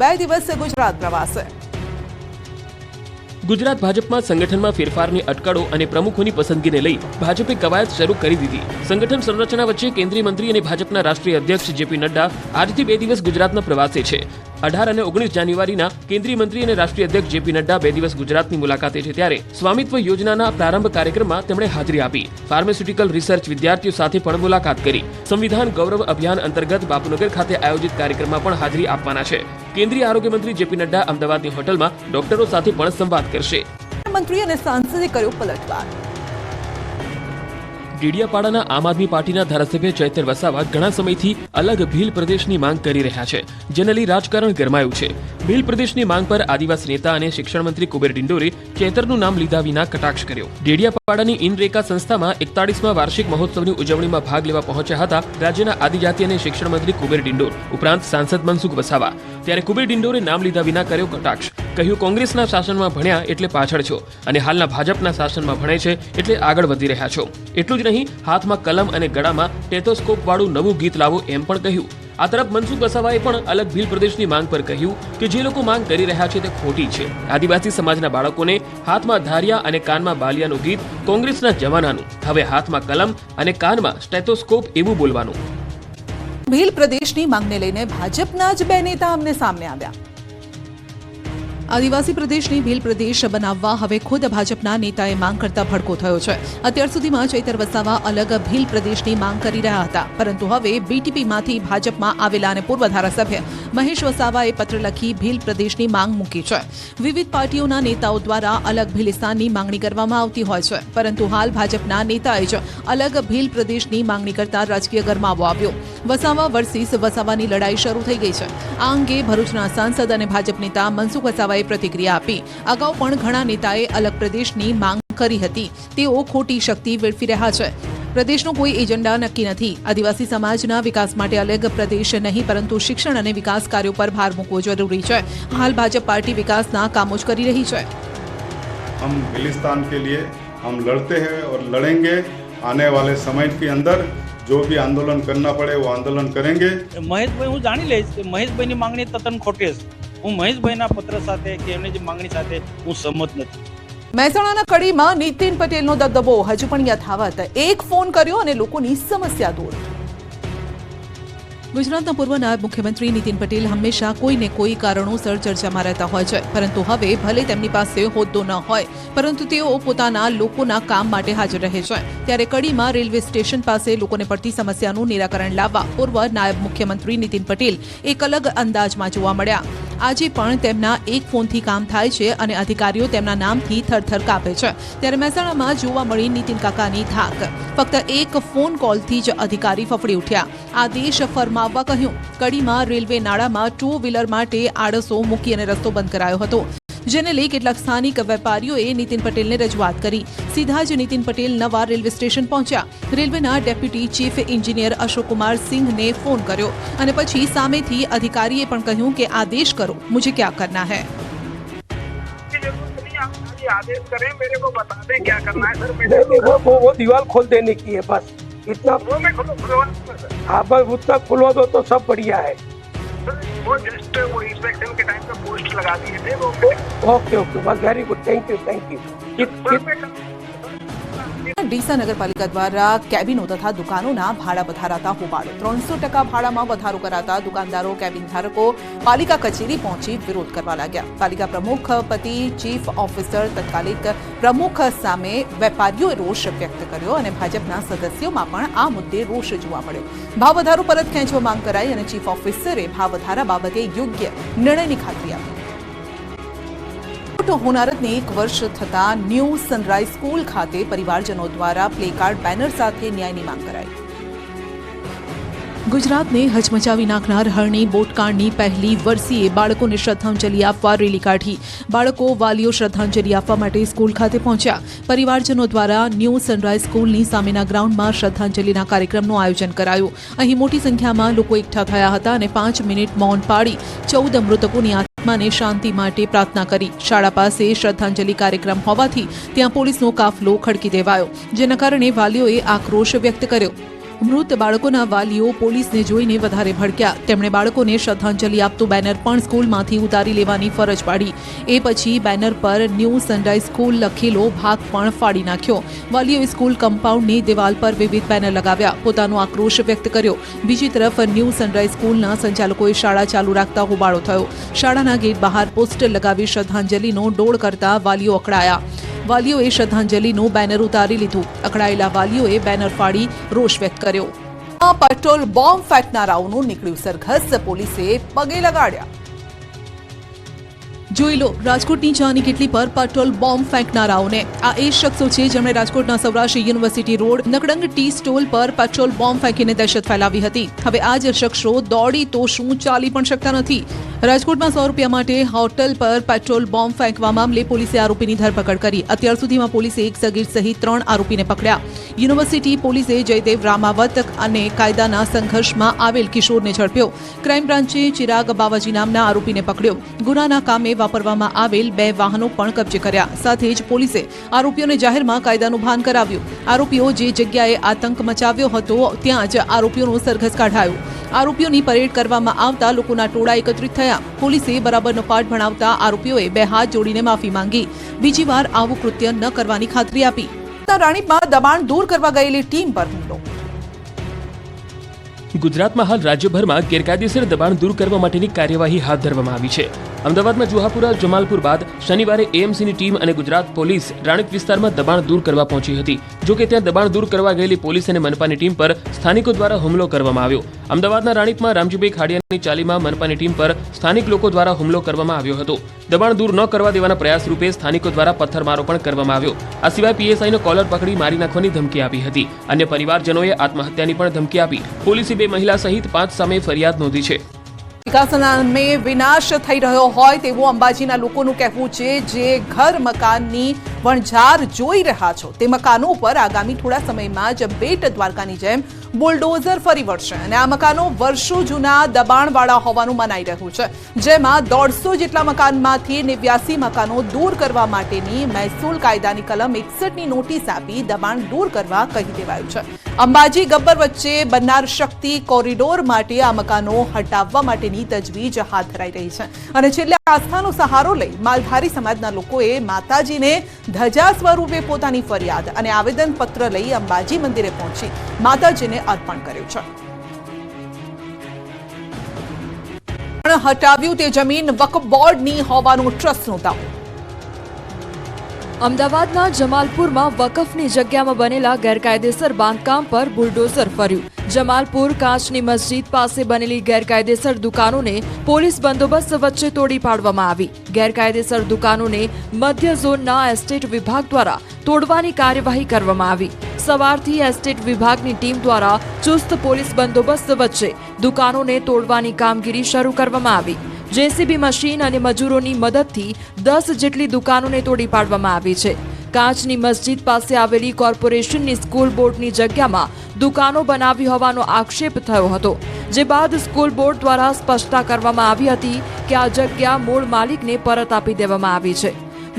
2 દિવસ ગુજરાત પ્રવાસે ગુજરાત ભાજપમાં સંગઠનમાં ફેરફારની અટકળો અને પ્રમુખોની પસંદગીને લઈ ભાજપે કવાયત શરૂ કરી દીધી. સંગઠન સંરચના વચ્ચે કેન્દ્રીય મંત્રી અને ભાજપના રાષ્ટ્રીય અધ્યક્ષ જેપી નડ્ડા આજથી 2 દિવસ ગુજરાતના પ્રવાસે છે. 18 અને 19 જાન્યુઆરીના કેન્દ્રીય મંત્રી અને રાષ્ટ્રીય અધ્યક્ષ જેપી નડ્ડા 2 દિવસ ગુજરાતની મુલાકાતે છે. ત્યારે સ્વામિત્વ યોજનાના પ્રારંભ કાર્યક્રમમાં તેમણે હાજરી આપી. ફાર્માસ્યુટિકલ રિસર્ચ વિદ્યાર્થીઓ સાથે પણ મુલાકાત કરી. સંવિધાન ગૌરવ અભિયાન અંતર્ગત બાપુનગર ખાતે આયોજિત કાર્યક્રમમાં પણ હાજરી આપવાના છે. કેન્દ્રીય આરોગ્ય મંત્રી જેપી નડ્ડા અમદાવાદની હોટલમાં ડોક્ટરો સાથે પણ સંવાદ કરશે. મંત્રી અને સાંસદે કર્યો પલટવાર. ડેડિયાપાડાના આમ આદમી પાર્ટીના ધારાસભ્ય ચૈતર વસાવા ઘણા સમયથી અલગ ભીલ પ્રદેશની માંગ કરી રહ્યા છે, જેને લઈ રાજકારણ ગરમાયું છે. ભીલ પ્રદેશની માંગ પર આદિવાસી નેતા અને શિક્ષણ મંત્રી કુબેર ડિંડોરે ચૈતરનું નામ લીધા વિના કટાક્ષ કર્યો. ડેડિયાપાડાની ઇનરેકા સંસ્થામાં 41મા વાર્ષિક મહોત્સવની ઉજવણીમાં ભાગ લેવા પહોંચ્યા હતા રાજ્યના આદિજાતિ અને શિક્ષણ મંત્રી કુબેર ડિંડોર ઉપરાંત સાંસદ મનસુખ વસાવા. ત્યારે કુબેર ડિંડોરે નામ લીધા વિના કર્યો કટાક્ષ. કહ્યું, કોંગ્રેસના શાસનમાં ભણ્યા એટલે પાછળ છો અને હાલના ભાજપના શાસનમાં ભણે છે એટલે આગળ વધી રહ્યા છો. એટલું જ નહીં, હાથમાં કલમ અને ગળામાં ટેથોસ્કોપ વાળું નવું ગીત લાવો એમ પણ કહ્યું. આ તરફ મનસુખ વસાવાએ પણ અલગ ભીલ પ્રદેશની માંગ પર કહ્યું કે જે લોકો માંગ કરી રહ્યા છે તે ખોટી છે. આદિવાસી સમાજના બાળકોને હાથમાં ધારિયા અને કાનમાં બાલિયાનું ગીત કોંગ્રેસના જમાનાનું, હવે હાથમાં કલમ અને કાનમાં સ્ટેથોસ્કોપ એવું બોલવાનું. ભીલ પ્રદેશની માંગને લઈને ભાજપના જ 2 નેતા આમને સામે આવ્યા. આદિવાસી પ્રદેશની ભીલ પ્રદેશ બનાવવા હવે ખુદ ભાજપના નેતાએ માંગ કરતા ભડકો થયો છે. અત્યાર સુધીમાં ચૈતર વસાવા અલગ ભીલ પ્રદેશની માંગ કરી રહ્યા હતા, પરંતુ હવે બીટીપીમાંથી ભાજપમાં આવેલા અને પૂર્વ ધારાસભ્ય મહેશ વસાવાએ પત્ર લખી ભીલ પ્રદેશની માંગ મૂકી છે. વિવિધ પાર્ટીઓના નેતાઓ દ્વારા અલગ ભીલિસ્તાનની માંગણી કરવામાં આવતી હોય છે, પરંતુ હાલ ભાજપના નેતાએ જ અલગ ભીલ પ્રદેશની માંગણી કરતા રાજકીય ગરમાવો આવ્યો. વસાવા વર્સિસ વસાવાની લડાઈ શરૂ થઈ ગઈ છે. આ અંગે ભરૂચના સાંસદ અને ભાજપ નેતા મનસુખ વસાવાએ પ્રતિક્રિયા આપી. અગાઉ પણ ઘણા નેતાએ અલગ પ્રદેશની માંગ કરી હતી. તેઓ ખોટી શક્તિ વેડફી રહ્યા છે. પ્રદેશનો કોઈ એજન્ડા નક્કી નથી. આદિવાસી સમાજના વિકાસ માટે અલગ પ્રદેશ નહીં, પરંતુ શિક્ષણ અને વિકાસ કાર્યો પર ભાર મૂકવો જરૂરી છે. હાલ ભાજપ પાર્ટી વિકાસના કામો જ કરી રહી છે. हम खिलिस्तान के लिए हम लड़ते हैं और लड़ेंगे. आने वाले समय के अंदर जो भी आंदोलन करना पड़े वो आंदोलन करेंगे. મહેશભાઈ હું જાણી લઈશ કે મહેશભાઈની માંગણી તદ્દન ખોટી છે. હું મહેશભાઈના પત્ર સાથે કે એમની જે માંગણી સાથે હું સંમત નથી. મહેસાણાના કડીમાં નીતિન પટેલનો દબદબો હજુ પણ યથાવત. એક ફોન કર્યો અને લોકોની સમસ્યા દૂર. ગુજરાતના પૂર્વ નાયબ મુખ્યમંત્રી નીતિન પટેલ હંમેશા કોઈને કોઈ કારણોસર ચર્ચામાં રહેતા હોય છે, પરંતુ હવે ભલે તેમની પાસે હોદ્દો ન હોય, પરંતુ તેઓ પોતાના લોકોના કામ માટે હાજર રહે છે. ત્યારે કડીમાં રેલવે સ્ટેશન પાસે લોકોને પડતી સમસ્યાનું નિરાકરણ લાવવા પૂર્વ નાયબ મુખ્યમંત્રી નીતિન પટેલ એક અલગ અંદાજમાં જોવા મળ્યા. આજે પણ તેમના એક ફોનથી કામ થાય છે અને અધિકારીઓ તેમના નામથી થરથર કાપે છે. ત્યારે મહેસાણામાં જોવા મળી નીતિન કાકાની ધાક. ફક્ત એક ફોન કોલથી જ અધિકારી ફફડી ઉઠ્યા. આદેશ ફરમાવવા કહ્યું. કડીમાં રેલવે નાળામાં 2 વ્હીલર માટે આડસો મૂકી અને રસ્તો બંધ કરાયો હતો, જેને લઈ કેટલાક સ્થાનિક વેપારીઓએ નીતિન પટેલને રજૂઆત કરી. સીધા જ નીતિન પટેલ નવા રેલવે સ્ટેશન પહોંચ્યા. રેલવેના deputy chief engineer Ashok Kumar સિંહને ફોન કર્યો અને પછી સામેથી અધિકારીએ પણ કહ્યું કે આદેશ કરો, મુझे क्या करना है. आदेश करें, मेरे को बता दें क्या करना है सर. वो दीवार खोल देने की है बस, इतना. वो मैं हाँ बस उतना खुलवा दो तो सब बढ़िया है. वो जस्ट वो इंस्पेक्शन के टाइम पे पोस्ट लगा दिए थे वो. ओके ओके बस very good, thank you. Deesa નગરપાલિકા દ્વારા કેબિનો તથા દુકાનોના ભાડા વધારાતા હોબાળો. 300% ભાડામાં વધારો કરાતા દુકાનદારો, કેબિન ધારકો પાલિકા કચેરી પહોંચી વિરોધ કરવા લાગ્યા. પાલિકા પ્રમુખ પતિ ચીફ ઓફિસર તત્કાલિક પ્રમુખ સામે વેપારીઓએ રોષ વ્યક્ત કર્યો અને ભાજપના સદસ્યોમાં પણ આ મુદ્દે રોષ જોવા મળ્યો. ભાવ વધારો પરત ખેંચવા માંગ કરાઈ અને ચીફ ઓફિસરે ભાવ વધારા બાબતે યોગ્ય નિર્ણયની ખાતરી આપી. હોનારતને 1 વર્ષ થતા ન્યૂ સનરાઈઝ સ્કૂલ ખાતે પરિવારજનો દ્વારા પ્લેકાર્ડ બેનર સાથે ન્યાયની માંગ કરાઈ. ગુજરાતને હચમચાવી નાખનાર હરણી બોટકાંડની પહેલી વર્ષીએ બાળકોને શ્રદ્ધાંજલિ આપવા રેલી કાઢી. બાળકો, વાલીઓ શ્રદ્ધાંજલિ આપવા માટે સ્કૂલ ખાતે પહોંચ્યા. પરિવારજનો દ્વારા ન્યૂ સનરાઈઝ સ્કૂલની સામેના ગ્રાઉન્ડમાં શ્રદ્ધાંજલિના કાર્યક્રમનું આયોજન કરાયું. અહીં મોટી સંખ્યામાં લોકો એકઠા થયા હતા અને 5 મિનિટ મૌન પાડી 14 મૃતકોની આત્માને શાંતિ માટે પ્રાર્થના કરી. શાળા પાસે શ્રદ્ધાંજલિ કાર્યક્રમ હોવાથી ત્યાં પોલીસનો કાફલો ખડકી દેવાયો, જેના કારણે વાલીઓએ આક્રોશ વ્યક્ત કર્યો. મૃત બાળકોના વાલીઓ પોલીસને જોઈને વધારે ભડક્યા. તેમણે બાળકોને શ્રદ્ધાંજલિ આપતું બેનર પણ સ્કૂલમાંથી ઉતારી લેવાની ફરજ પાડી. એ પછી બેનર પર ન્યૂ સનરાઈઝ સ્કૂલ લખેલો ભાગ પણ ફાડી નાખ્યો. વાલીઓએ સ્કૂલ કમ્પાઉન્ડની દિવાલ પર વિવિધ બેનર લગાવ્યા, પોતાનો આક્રોશ વ્યક્ત કર્યો. બીજી તરફ ન્યૂ સનરાઈઝ સ્કૂલના સંચાલકોએ શાળા ચાલુ રાખતા હોબાળો થયો. શાળાના ગેટ બહાર પોસ્ટર લગાવી શ્રદ્ધાંજલિનો ડોળ કરતા વાલીઓ અકળાયા. વાલીઓએ શ્રદ્ધાંજલિનું બેનર ઉતારી લીધું. અકળાયેલા વાલીઓએ બેનર ફાડી રોષ વ્યક્ત કર્યો. પેટ્રોલ બોમ્બ ફેંકનારાઓનું નીકળ્યું સરઘસ, પોલીસે પગે લગાડ્યા. જોઈ લો રાજકોટની ચાની કેટલી પર પેટ્રોલ બોમ્બ ફેંકનારાઓને. આ એ શખ્સો છે જેમણે રાજકોટના સૌરાષ્ટ્ર યુનિવર્સિટી રોડ નકડંગ ટી સ્ટોલ પર પેટ્રોલ બોમ્બ ફેંકીને દહેશત ફેલાવી હતી. હવે આ જ શખ્સો દોડી તો શું ચાલી પણ શકતા નથી. રાજકોટમાં 100 રૂપિયા માટે હોટલ પર પેટ્રોલ બોમ્બ ફેંકવા મામલે પોલીસે આરોપીની ધરપકડ કરી. અત્યાર સુધીમાં પોલીસે એક સગીર સહિત 3 આરોપીને પકડ્યા. યુનિવર્સિટી પોલીસે જયદેવ રામાવત અને કાયદાના સંઘર્ષમાં આવેલ કિશોરને ઝડપ્યો. ક્રાઇમ બ્રાન્ચે ચિરાગ બાવાજી નામના આરોપીને પકડ્યો. ગુનાના કામે વાપરવામાં આવેલ 2 વાહનો પણ કબજે કર્યા. સાથે જ પોલીસે આરોપીઓને જાહેરમાં કાયદાનું ભાન કરાવ્યું. આરોપીઓ જે જગ્યાએ આતંક મચાવ્યો હતો ત્યાં જ આરોપીઓનો સરઘસ કાઢાયો. આરોપીઓની પરેડ કરવામાં આવતા લોકોના ટોળા એકત્રિત થયા. પોલીસે બરાબરનો પાઠ ભણાવતા આરોપીઓએ 2 હાથ જોડીને માફી માંગી. બીજી વાર આવું કૃત્ય ન કરવાની ખાતરી આપી. રાણીપમાં દબાણ દૂર કરવા ગયેલી ટીમ પર હુમલો. ગુજરાતમાં હાલ રાજ્યભરમાં ગેરકાયદેસર દબાણ દૂર કરવા માટેની કાર્યવાહી હાથ ધરવામાં આવી છે. અમદાવાદમાં જુહાપુરા જમાલપુર બાદ શનિવારે એએમસીની ટીમ અને ગુજરાત પોલીસ રાણીપ વિસ્તારમાં દબાણ દૂર કરવા પહોંચી હતી. જોકે ત્યાં દબાણ દૂર કરવા ગયેલી પોલીસ અને મનપાની ટીમ પર સ્થાનિકો દ્વારા હુમલો કરવામાં આવ્યો. અમદાવાદના રાણીપમાં રામજીભાઈ ખાડિયાની ચાલીમાં મનપાની ટીમ પર સ્થાનિક લોકો દ્વારા હુમલો કરવામાં આવ્યો હતો. દબાણ દૂર ન કરવા દેવાના પ્રયાસ રૂપે સ્થાનિકો દ્વારા પથ્થરમારો પણ કરવામાં આવ્યો. આ સિવાય પીએસઆઈનો કોલર પકડી મારી નાખવાની ધમકી આપી હતી. અન્ય પરિવારજનોએ આત્મહત્યાની પણ ધમકી આપી. પોલીસે 2 મહિલા સહિત 5 સામે ફરિયાદ નોંધી છે. વિકાસના નામે વિનાશ થઈ રહ્યો હોય તેવું અંબાજીના લોકોનું કહેવું છે. જે ઘર મકાનની વણઝાર જોઈ રહ્યા છો તે મકાનો ઉપર આગામી થોડા સમયમાં જ બેટ દ્વારકાની જેમ બુલડોઝર ફરી વળશે અને આ મકાનો વર્ષો જૂના દબાણવાળા હોવાનું મનાઈ રહ્યું છે. જેમાં 150 જેટલા મકાનમાંથી 89 મકાનો દૂર કરવા માટેની મહેસૂલ કાયદાની કલમ 61ની નોટિસ આપી દબાણ દૂર કરવા કહી દેવાયું છે. અંબાજી ગબ્બર વચ્ચે બનનાર શક્તિ કોરિડોર માટે આ મકાનો હટાવવા માટેની તજવીજ હાથ ધરાઈ રહી છે. અને છેલ્લે આસ્થાનો સહારો લઈ માલધારી સમાજના લોકોએ માતાજીને ધજા સ્વરૂપે પોતાની ફરિયાદ અને આવેદન પત્ર લઈ અંબાજી મંદિરે પહોંચી માતાજીને અર્પણ કર્યું છે. હટાવ્યું તે જમીન વક્ફ બોર્ડની હોવાનું ટ્રસ્ટનો દાવો. અમદાવાદના જમાલપુરમાં વકફની જગ્યામાં બનેલા ગેરકાયદેસર બાંધકામ પર બુલડોઝર ફર્યું. જમાલપુર કાચની મસ્જિદ પાસે બનેલી ગેરકાયદેસર દુકાનોને પોલીસ બંદોબસ્ત વચ્ચે તોડી પાડવામાં આવી. ગેરકાયદેસર દુકાનોને મધ્ય ઝોનના એસ્ટેટ વિભાગ દ્વારા તોડવાની કાર્યવાહી કરવામાં આવી. સવારથી એસ્ટેટ વિભાગની ટીમ દ્વારા ચુસ્ત પોલીસ બંદોબસ્ત વચ્ચે દુકાનોને તોડવાની કામગીરી શરૂ કરવામાં આવી. જેસીબી મશીન અને મજૂરોની મદદથી 10 જેટલી દુકાનોને તોડી પાડવામાં આવી છે. કાચની મસ્જિદ પાસે આવેલી કોર્પોરેશનની સ્કૂલ બોર્ડની જગ્યામાં દુકાનો બનાવી હોવાનો આક્ષેપ થયો હતો. જે બાદ સ્કૂલ બોર્ડ દ્વારા સ્પષ્ટતા કરવામાં આવી હતી કે આ જગ્યા મૂળ માલિકને પરત આપી દેવામાં આવી છે.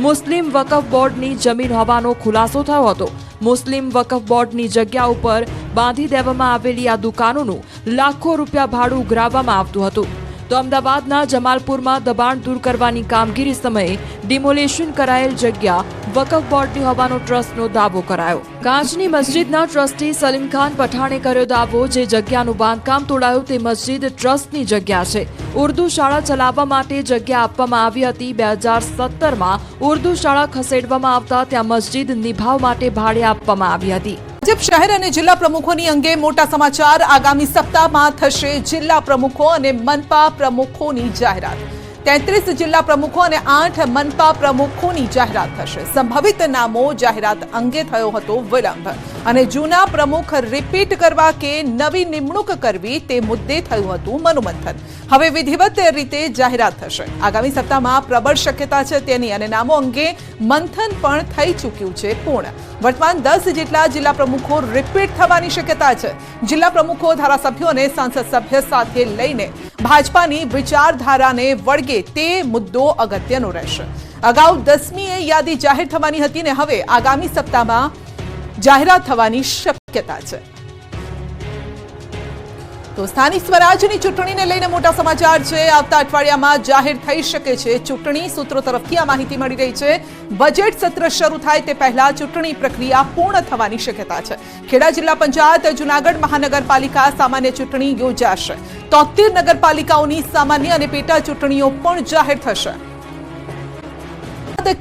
મુસ્લિમ વકફ બોર્ડની જમીન હોવાનો ખુલાસો થયો હતો. મુસ્લિમ વકફ બોર્ડની જગ્યા ઉપર બાંધી દેવામાં આવેલી આ દુકાનોનું લાખો રૂપિયા ભાડું ઉઘરાવવામાં આવતું હતું. તો અમદાવાદના જમાલપુરમાં દબાણ દૂર કરવાની કામગીરી સમયે ડિમોલેશન કરાયેલ જગ્યા વકફ બોર્ડની હોવાનો ટ્રસ્ટનો દાવો કરાયો. કાચની મસ્જિદના ટ્રસ્ટી સલીમ ખાન પઠાણે કર્યો દાવો. જે જગ્યાનું બાંધકામ તોડાયું તે મસ્જિદ ટ્રસ્ટની જગ્યા છે. ઉર્દુ શાળા ચલાવવા માટે જગ્યા આપવામાં આવી હતી. 2017માં ઉર્દુ શાળા ખસેડવામાં આવતા ત્યાં મસ્જિદ નિભાવ માટે ભાડે આપવામાં આવી હતી. ભાજપ શહેર અને જિલ્લા પ્રમુખોની અંગે મોટા સમાચાર. આગામી સપ્તાહમાં થશે જિલ્લા પ્રમુખો અને મનપા પ્રમુખોની જાહેરાત. 33 જિલ્લા પ્રમુખો અને 8 મનપા પ્રમુખોની જાહેરાત થશે. સંભવિત નામો જાહેરાત અંગે થયો હતો વિલંબ અને જૂના પ્રમુખ રિપીટ કરવા કે નવી નિમણૂક કરવી તે મુદ્દે થયું હતું મનોમંથન. હવે વિધિવત રીતે જાહેરાત થશે. આગામી સપ્તાહમાં પ્રબળ શક્યતા છે તેની અને નામો અંગે મંથન પણ થઈ ચૂક્યું છે પૂર્ણ. વર્તમાન 10 જેટલા જિલ્લા પ્રમુખો રિપીટ થવાની શક્યતા છે. જિલ્લા પ્રમુખો ધારાસભ્યો અને સાંસદ સભ્ય સાથે લઈને ભાજપાની વિચારધારાને વળગે તે મુદ્દો અગત્યનો રહેશે. અગાઉ 10મીએ યાદી જાહેર થવાની હતી ને હવે આગામી સપ્તાહમાં જાહેરાત થવાની શક્યતા છે. તો સ્થાનિક સ્વરાજની ચૂંટણીને લઈને મોટા સમાચાર છે. આવતા અઠવાડિયામાં જાહેર થઈ શકે છે ચૂંટણી. સૂત્રો તરફથી આ માહિતી મળી રહી છે. બજેટ સત્ર શરૂ થાય તે પહેલા ચૂંટણી પ્રક્રિયા પૂર્ણ થવાની શક્યતા છે. ખેડા જિલ્લા પંચાયત, જૂનાગઢ મહાનગરપાલિકા સામાન્ય ચૂંટણી યોજાશે. 73 નગરપાલિકાઓની સામાન્ય અને પેટા ચૂંટણીઓ પણ જાહેર થશે.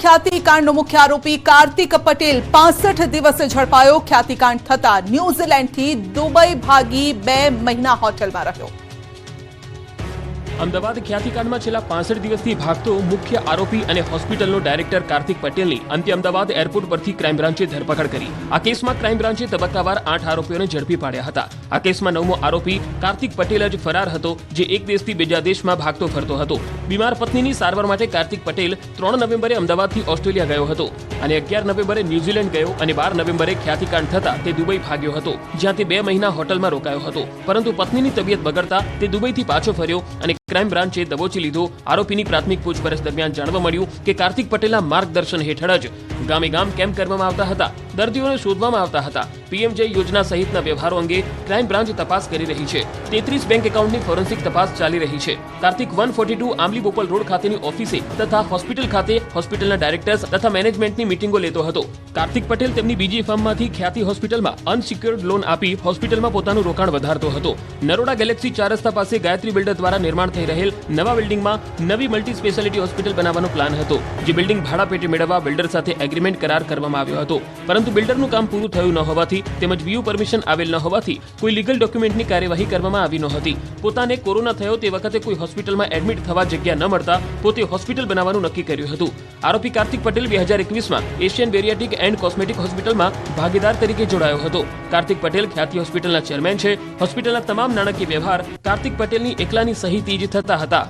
ખ્યાતિકાંડનો મુખ્ય આરોપી કાર્તિક પટેલ 65 દિવસે ઝડપાયો. ખ્યાતિકાંડ થતા ન્યૂઝીલેન્ડથી દુબઈ ભાગી 2 મહિના હોટેલમાં રહ્યો. અમદાવાદ ખ્યાતિકાંડમાં છેલ્લા 65 દિવસથી ભાગતો મુખ્ય આરોપી અને હોસ્પિટલનો ડાયરેક્ટર કાર્તિક પટેલની અંતે અમદાવાદ એરપોર્ટ પરથી ક્રાઇમ બ્રાન્ચે ધરપકડ કરી. આ કેસમાં ક્રાઇમ બ્રાન્ચે તબક્કાવાર 8 આરોપીઓને ઝડપી પાડ્યા હતા. આ કેસમાં 9મો આરોપી કાર્તિક પટેલ જ ફરાર હતો, જે એક દેશથી બીજા દેશમાં ભાગતો ફરતો હતો. બીમાર પત્નીની સારવાર માટે કાર્તિક પટેલ 3 નવેમ્બરે અમદાવાદથી ઓસ્ટ્રેલિયા ગયો હતો અને 11 નવેમ્બરે ન્યૂઝીલેન્ડ ગયો અને 12 નવેમ્બરે ખ્યાતિકાંડ થતા તે દુબઈ ભાગ્યો હતો, જ્યાં તે 2 મહિના હોટલમાં રોકાયો હતો. પરંતુ પત્નીની તબિયત બગડતા તે દુબઈથી પાછો ફર્યો અને ક્રાઇમ બ્રાન્ચે દબોચી લીધો. આરોપીની પ્રાથમિક પૂછપરછ દરમિયાન જાણવા મળ્યું કે કાર્તિક પટેલના માર્ગદર્શન હેઠળ જ ગામે ગામ કેમ્પ કરવામાં આવતા હતા, દર્દીઓને શોધવામાં આવતા હતા. પીએમજે યોજના સહિતના વ્યવહારો અંગે ક્રાઇમ બ્રાન્ચ તપાસ કરી રહી છે. 33 બેંક એકાઉન્ટની ફોરેન્સિક તપાસ ચાલી રહી છે. કાર્તિક 142 આંબલી બોપલ રોડ ખાતેની ઓફિસે તથા હોસ્પિટલ ખાતે હોસ્પિટલના ડાયરેક્ટર્સ તથા મેનેજમેન્ટની મીટિંગો લેતો હતો. કાર્તિક પટેલ તેમની બીજી ફર્મમાંથી ખ્યાતિ હોસ્પિટલમાં અનસિક્યોર્ડ લોન આપી હોસ્પિટલમાં પોતાનું રોકાણ વધારતો હતો. નરોડા ગેલેક્સી 4 રસ્તા પાસે ગાયત્રી બિલ્ડર દ્વારા નિર્માણ થઈ રહેલ નવા બિલ્ડિંગમાં નવી મલ્ટી સ્પેશિયાલિટી હોસ્પિટલ બનાવવાનો પ્લાન હતો, જે બિલ્ડિંગ ભાડા પેટે મેળવવા બિલ્ડર સાથે એગ્રીમેન્ટ કરાર કરવામાં આવ્યો હતો. પરંતુ બિલ્ડરનું કામ પૂરું થયું ન હોવાથી તેમજ વીયુ પરમિશન આવેલ ન હોવાથી કોઈ લીગલ ડોક્યુમેન્ટની કાર્યવાહી કરવામાં આવી નહોતી. પોતાને કોરોના થયો તે વખતે કોઈ હોસ્પિટલમાં એડમિટ થવા જગ્યા ન મળતા પોતે હોસ્પિટલ બનાવવાનું નક્કી કર્યું હતું. આરોપી કાર્તિક પટેલ 2021માં એશિયન બેરિયાટિક એન્ડ કોસ્મેટિક હોસ્પિટલમાં ભાગીદાર તરીકે જોડાયો હતો. કાર્તિક પટેલ ખ્યાતિ હોસ્પિટલના ચેરમેન છે. હોસ્પિટલના તમામ નાણાકીય વ્યવહાર કાર્તિક પટેલની એકલાની સહીથી જ થતા હતા.